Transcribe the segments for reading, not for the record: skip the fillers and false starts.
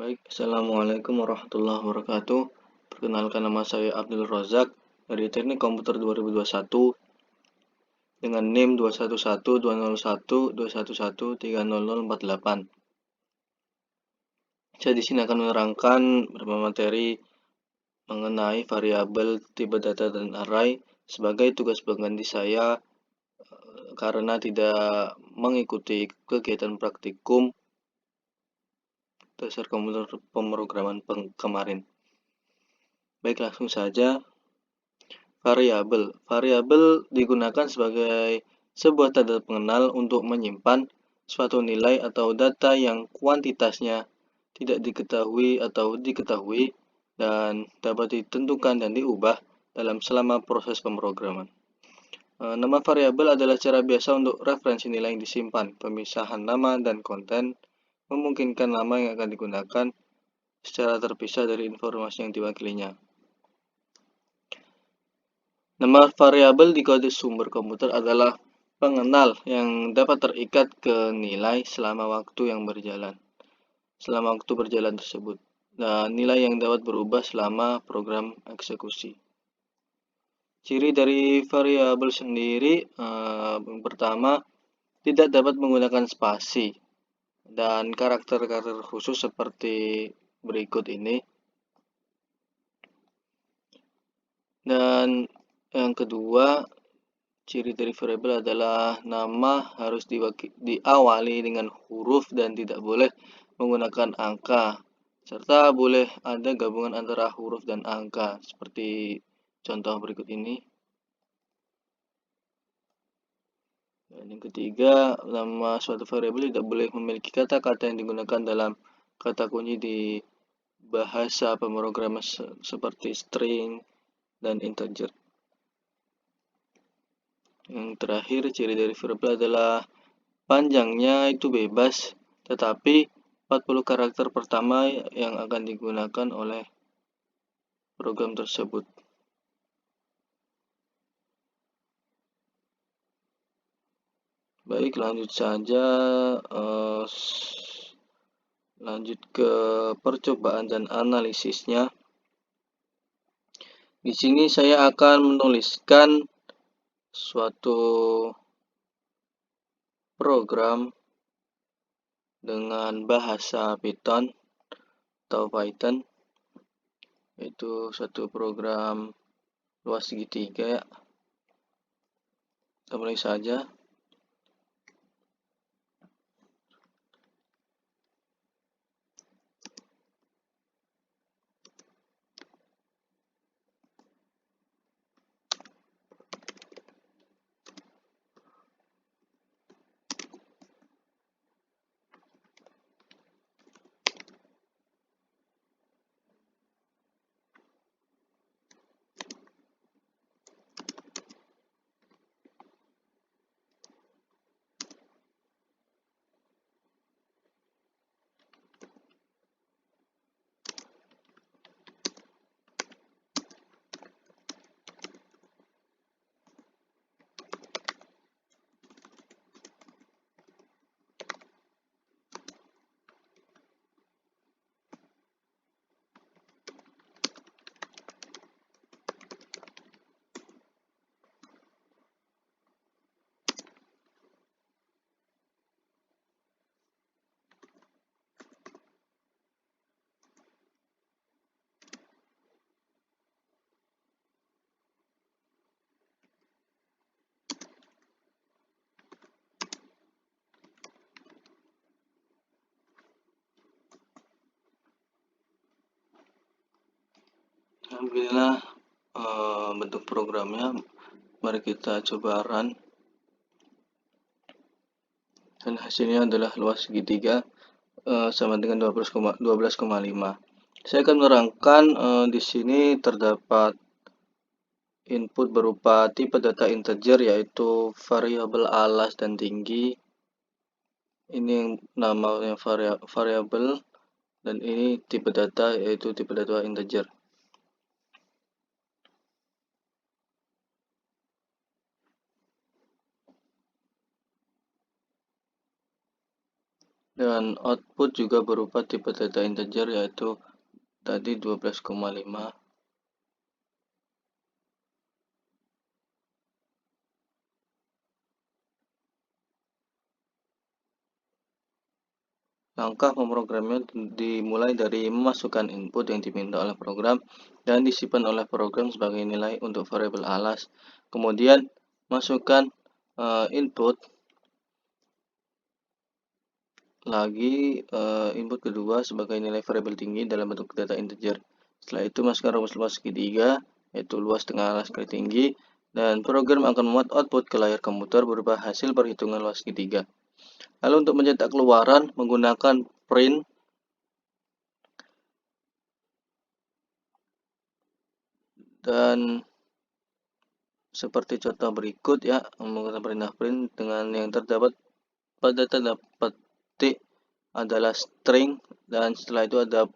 Baik, Assalamualaikum warahmatullahi wabarakatuh. Perkenalkan, nama saya Abdul Rozak dari Teknik Komputer 2021 dengan NIM 211201211300048. Saya di sini akan menerangkan beberapa materi mengenai variabel, tipe data, dan array sebagai tugas pengganti saya karena tidak mengikuti kegiatan praktikum dasar komputer pemrograman kemarin. Baik, langsung saja. Variabel digunakan sebagai sebuah tanda pengenal untuk menyimpan suatu nilai atau data yang kuantitasnya tidak diketahui atau diketahui dan dapat ditentukan dan diubah selama proses pemrograman. Nama variabel adalah cara biasa untuk referensi nilai yang disimpan. Pemisahan nama dan konten memungkinkan nama yang akan digunakan secara terpisah dari informasi yang diwakilinya. Nama variabel di kode sumber komputer adalah pengenal yang dapat terikat ke nilai selama waktu berjalan tersebut, dan nilai yang dapat berubah selama program eksekusi. Ciri dari variabel sendiri, yang pertama, tidak dapat menggunakan spasi dan karakter-karakter khusus seperti berikut ini. Dan yang kedua, ciri dari variabel adalah nama harus diawali dengan huruf dan tidak boleh menggunakan angka, serta boleh ada gabungan antara huruf dan angka, seperti contoh berikut ini. Dan yang ketiga, nama suatu variabel tidak boleh memiliki kata-kata yang digunakan dalam kata kunci di bahasa pemrograman seperti string dan integer. Yang terakhir, ciri dari variabel adalah panjangnya itu bebas, tetapi 40 karakter pertama yang akan digunakan oleh program tersebut. Baik, lanjut saja. Lanjut ke percobaan dan analisisnya. Di sini saya akan menuliskan suatu program dengan bahasa Python atau Python, yaitu satu program luas segitiga ya. Kita mulai saja. Alhamdulillah, bentuk programnya. Mari kita coba run. Dan hasilnya adalah luas segitiga sama dengan 12,5. Saya akan menerangkan di sini terdapat input berupa tipe data integer, yaitu variabel alas dan tinggi. Ini yang namanya variabel, dan ini tipe data, yaitu tipe data integer. Dan output juga berupa tipe data integer, yaitu tadi 12,5. Langkah memprogramnya dimulai dari memasukkan input yang diminta oleh program dan disimpan oleh program sebagai nilai untuk variabel alas. Kemudian masukkan input lagi input kedua sebagai nilai variabel tinggi dalam bentuk data integer. Setelah itu masukkan rumus luas segitiga, yaitu luas tengah alas kali tinggi, dan program akan memuat output ke layar komputer berupa hasil perhitungan luas segitiga. Lalu untuk mencetak keluaran menggunakan print dan seperti contoh berikut ya, menggunakan perintah print dengan yang terdapat pada tanda petik adalah string, dan setelah itu ada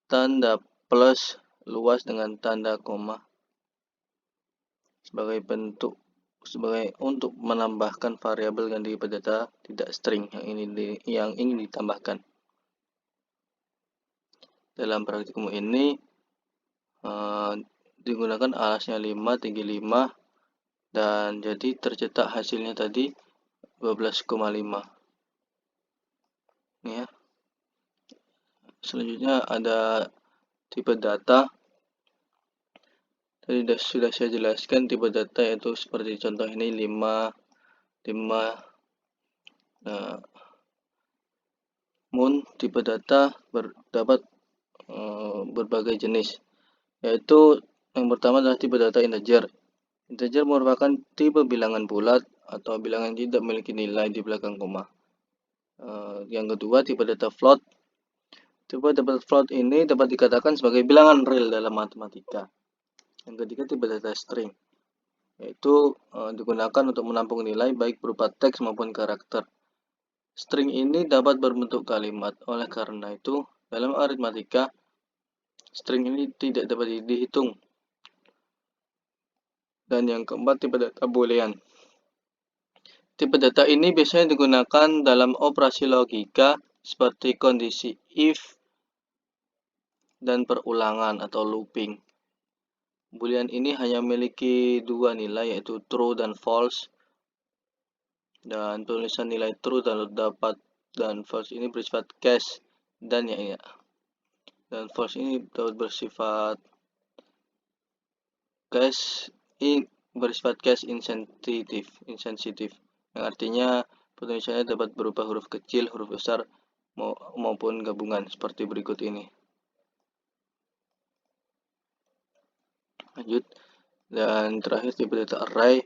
tanda plus luas dengan tanda koma sebagai untuk menambahkan variabel ganti pada data tidak string yang ingin ditambahkan. Dalam praktikum ini digunakan alasnya 5, tinggi 5, dan jadi tercetak hasilnya tadi 12,5. Ini ya. Selanjutnya ada tipe data. Tadi sudah saya jelaskan tipe data, yaitu seperti contoh ini 5. Namun tipe data terdapat berbagai jenis, yaitu yang pertama adalah tipe data integer. Integer merupakan tipe bilangan bulat atau bilangan yang tidak memiliki nilai di belakang koma. Yang kedua, tipe data float. Tipe data float ini dapat dikatakan sebagai bilangan real dalam matematika. Yang ketiga, tipe data string, yaitu digunakan untuk menampung nilai baik berupa teks maupun karakter. String ini dapat berbentuk kalimat. Oleh karena itu, dalam aritmatika, string ini tidak dapat dihitung. Dan yang keempat, tipe data boolean. Tipe data ini biasanya digunakan dalam operasi logika seperti kondisi if dan perulangan atau looping. Boolean ini hanya memiliki dua nilai, yaitu true dan false. Dan tulisan nilai true dapat dan false ini bersifat case, dan dan false ini dapat bersifat case insensitif, yang artinya penulisannya dapat berupa huruf kecil, huruf besar, maupun gabungan seperti berikut ini. Lanjut. Dan terakhir, tipe data array.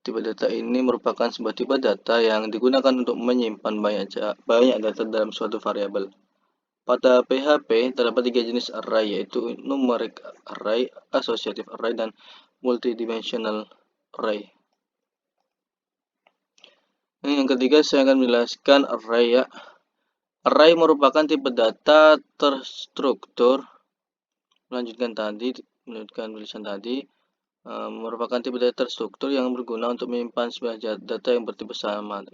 Tipe data ini merupakan sebuah tipe data yang digunakan untuk menyimpan banyak data dalam suatu variabel. Pada PHP terdapat 3 jenis array, yaitu numeric array, associative array, dan multidimensional array. Yang ketiga, saya akan menjelaskan array ya. Array merupakan tipe data terstruktur. Melanjutkan tulisan tadi. Merupakan tipe data terstruktur yang berguna untuk menyimpan sebuah data yang bertipe sama.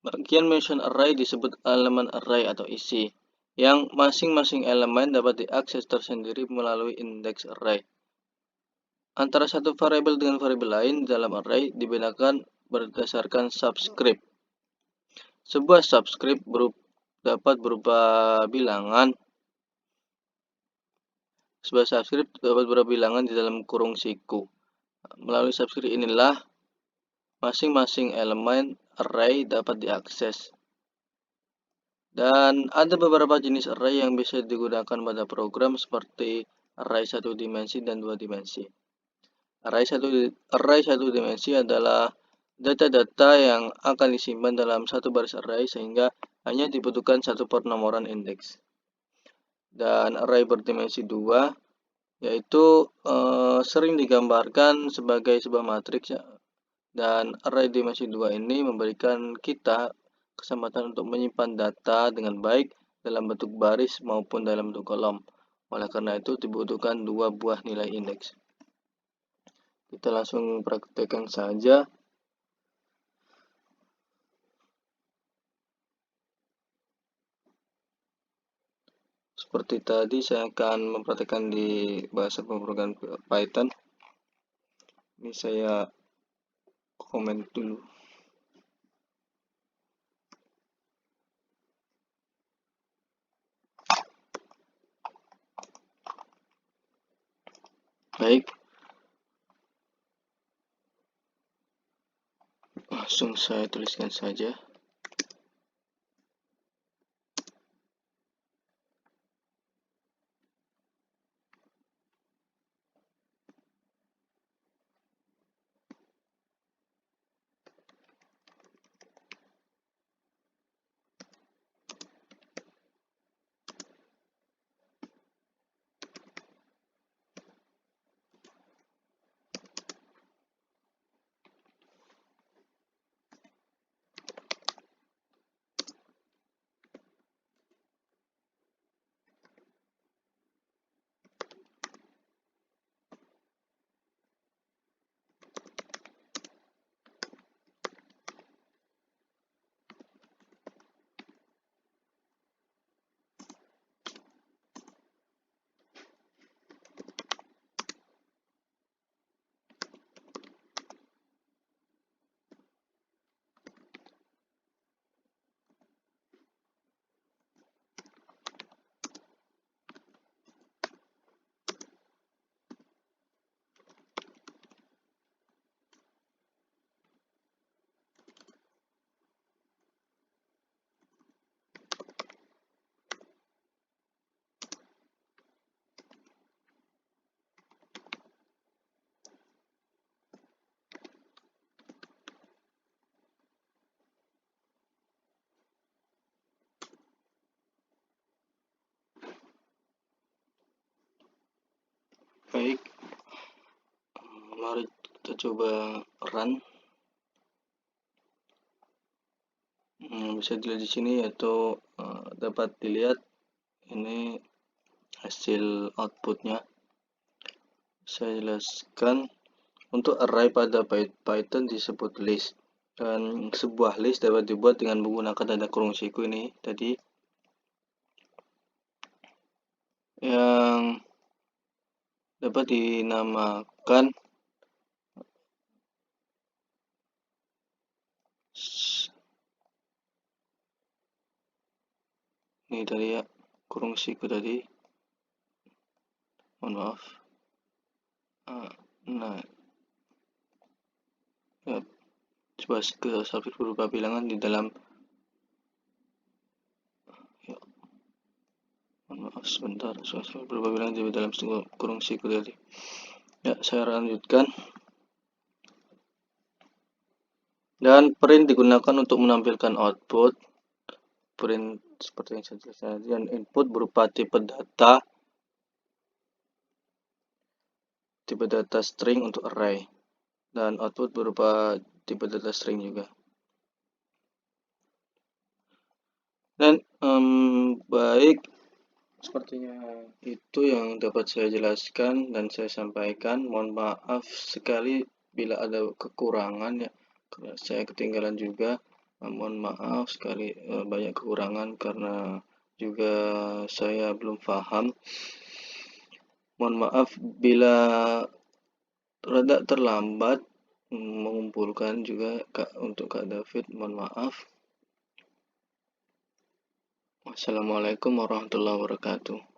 Bagian menyusun array disebut elemen array atau isi, yang masing-masing elemen dapat diakses tersendiri melalui indeks array. Antara satu variabel dengan variabel lain dalam array dibedakan berdasarkan subscript. Sebuah subscript dapat berupa bilangan. Sebuah subscript dapat berupa bilangan di dalam kurung siku. Melalui subscript inilah masing-masing elemen array dapat diakses. Dan ada beberapa jenis array yang bisa digunakan pada program seperti array 1 dimensi dan 2 dimensi. Array 1 dimensi adalah data-data yang akan disimpan dalam satu baris array sehingga hanya dibutuhkan satu penomoran indeks. Dan array berdimensi 2 yaitu sering digambarkan sebagai sebuah matriks ya. Dan array dimensi 2 ini memberikan kita kesempatan untuk menyimpan data dengan baik dalam bentuk baris maupun dalam bentuk kolom. Oleh karena itu dibutuhkan 2 buah nilai indeks. Kita langsung praktekkan saja. Seperti tadi saya akan mempraktekkan di bahasa pemrograman Python. Ini saya komen dulu. Baik, langsung saya tuliskan saja. Baik, mari kita coba run. Bisa dilihat di sini, yaitu dapat dilihat ini hasil outputnya. Saya jelaskan, untuk array pada Python disebut list, dan sebuah list dapat dibuat dengan menggunakan tanda kurung siku ini tadi, yang dapat dinamakan ini tadi ya, kurung siku tadi, mohon maaf. Nah, ya, coba ke subjek berupa bilangan di dalam, ya, mohon maaf sebentar, subjek berupa bilangan di dalam kurung siku tadi. Ya, saya lanjutkan. Dan print digunakan untuk menampilkan output. Print seperti yang saya jelaskan tadi, dan input berupa tipe data string untuk array, dan output berupa tipe data string juga. Dan baik, sepertinya itu yang dapat saya jelaskan dan saya sampaikan. Mohon maaf sekali bila ada kekurangan ya, karena saya ketinggalan juga. Mohon maaf sekali, banyak kekurangan karena juga saya belum paham. Mohon maaf bila rada terlambat mengumpulkan juga untuk Kak David, mohon maaf. Wassalamualaikum warahmatullahi wabarakatuh.